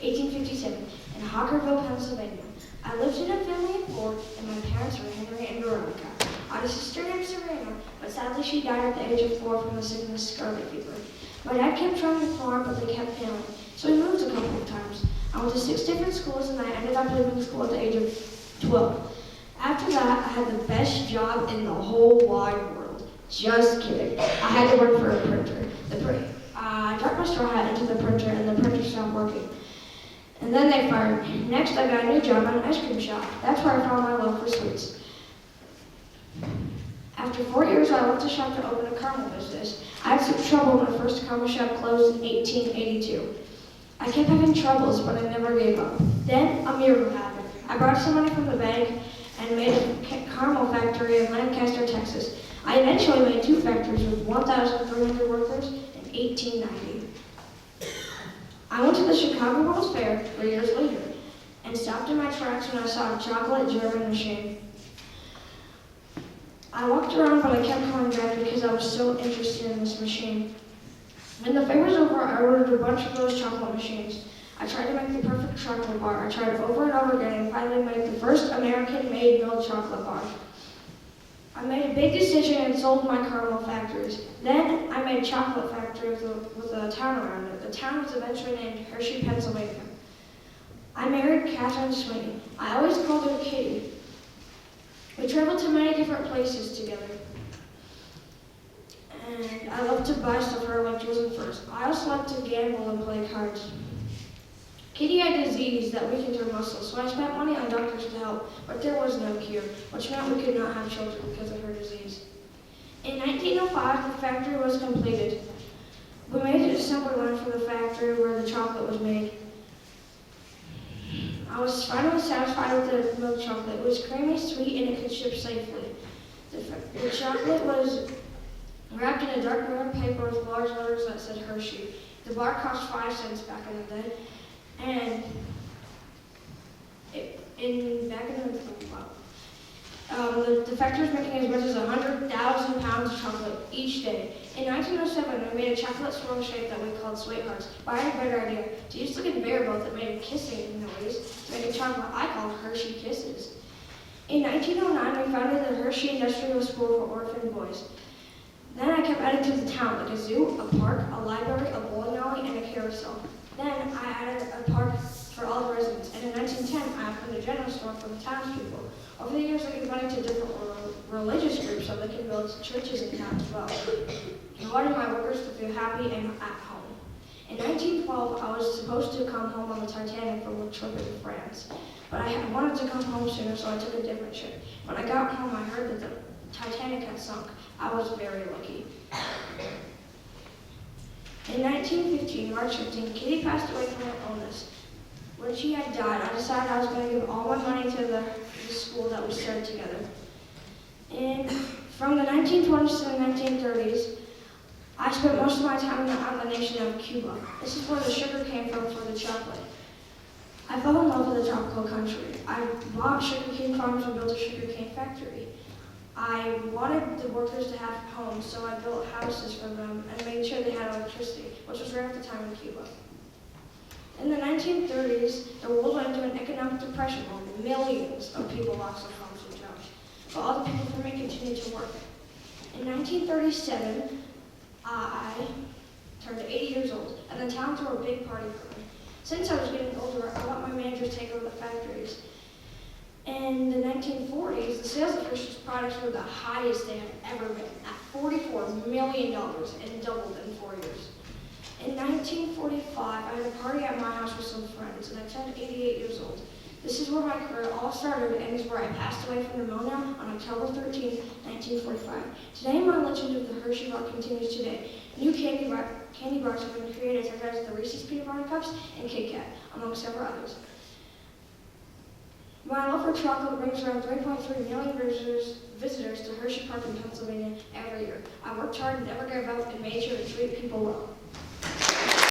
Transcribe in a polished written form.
1857, in Hockerville, Pennsylvania. I lived in a family of 4, and my parents were Henry and Veronica. I had a sister named Serena, but sadly she died at the age of 4 from the sickness scarlet fever. My dad kept trying to farm, but they kept failing, so we moved a couple of times. I went to 6 different schools, and I ended up leaving school at the age of 12. After that, I had the best job in the whole wide world. Just kidding. I had to work for a printer. I dropped my straw hat into the printer, and the printer stopped working. And then they fired me. Next, I got a new job at an ice cream shop. That's where I found my love for sweets. After 4 years, I left the shop to open a caramel business. I had some trouble when the first caramel shop closed in 1882. I kept having troubles, but I never gave up. Then, a miracle happened. I borrowed some money from the bank and made a caramel factory in Lancaster, Texas. I eventually made 2 factories with 1,300 workers in 1890. I went to the Chicago World's Fair 3 years later and stopped in my tracks when I saw a chocolate German machine. I walked around, but I kept coming back because I was so interested in this machine. When the fair was over, I ordered a bunch of those chocolate machines. I tried to make the perfect chocolate bar. I tried over and over again and finally made the first American-made milk chocolate bar. I made a big decision and sold my caramel factories. Then I made a chocolate factory with a town around it. The town was eventually named Hershey, Pennsylvania. I married Catherine Sweeney. I always called her Kitty. We traveled to many different places together. And I loved to buy stuff for her like jewels and furs. I also liked to gamble and play cards. Kitty had a disease that weakened her muscles, so I spent money on doctors to help, but there was no cure, which meant we could not have children because of her disease. In 1905, the factory was completed. We made an assembly line for the factory where the chocolate was made. I was finally satisfied with the milk chocolate. It was creamy, sweet, and it could ship safely. The chocolate was wrapped in a dark brown paper with large letters that said Hershey. The bar cost 5 cents back in the day. And the factory was making as much as 100,000 pounds of chocolate each day. In 1907, we made a chocolate swirl shape that we called Sweethearts. But I had a better idea. To use like a bear boat that made a kissing noise to make a chocolate I called Hershey Kisses. In 1909, we founded the Hershey Industrial School for Orphan Boys. Then I kept adding to the town, like a zoo, a park, a library, a bowling alley, and a carousel. Then I added a park for all the residents, and in 1910, I opened a general store for the townspeople. Over the years, I gave money to different religious groups so they could build churches in town as well. I wanted my workers to feel happy and at home. In 1912, I was supposed to come home on the Titanic from a trip in France, but I wanted to come home sooner, so I took a different ship. When I got home, I heard that the Titanic had sunk. I was very lucky. In 1915, March 15, Kitty passed away from her illness. When she had died, I decided I was going to give all my money to the school that we started together. From the 1920s to the 1930s, I spent most of my time on the nation of Cuba. This is where the sugar came from for the chocolate. I fell in love with the tropical country. I bought sugarcane farms and built a sugarcane factory. I wanted the workers to have homes, so I built houses for them and made sure they had electricity, which was rare at the time in Cuba. In the 1930s, the world went into an economic depression where millions of people lost their homes and jobs, but all the people from it continued to work. In 1937, I turned 80 years old, and the town threw a big party for me. Since I was getting older, I let my manager take over the factories. In the 1940s, the sales of Hershey's products were the highest they had ever been, at $44 million, and doubled in 4 years. In 1945, I had a party at my house with some friends, and I turned 88 years old. This is where my career all started, and is where I passed away from pneumonia on October 13, 1945. Today, my legend of the Hershey bar continues today. New candy bars have been created, such as the Reese's Peanut Butter Cups and Kit Kat, among several others. My love for chocolate brings around 3.3 million visitors to Hershey Park in Pennsylvania every year. I worked hard and never gave up and made sure to treat people well.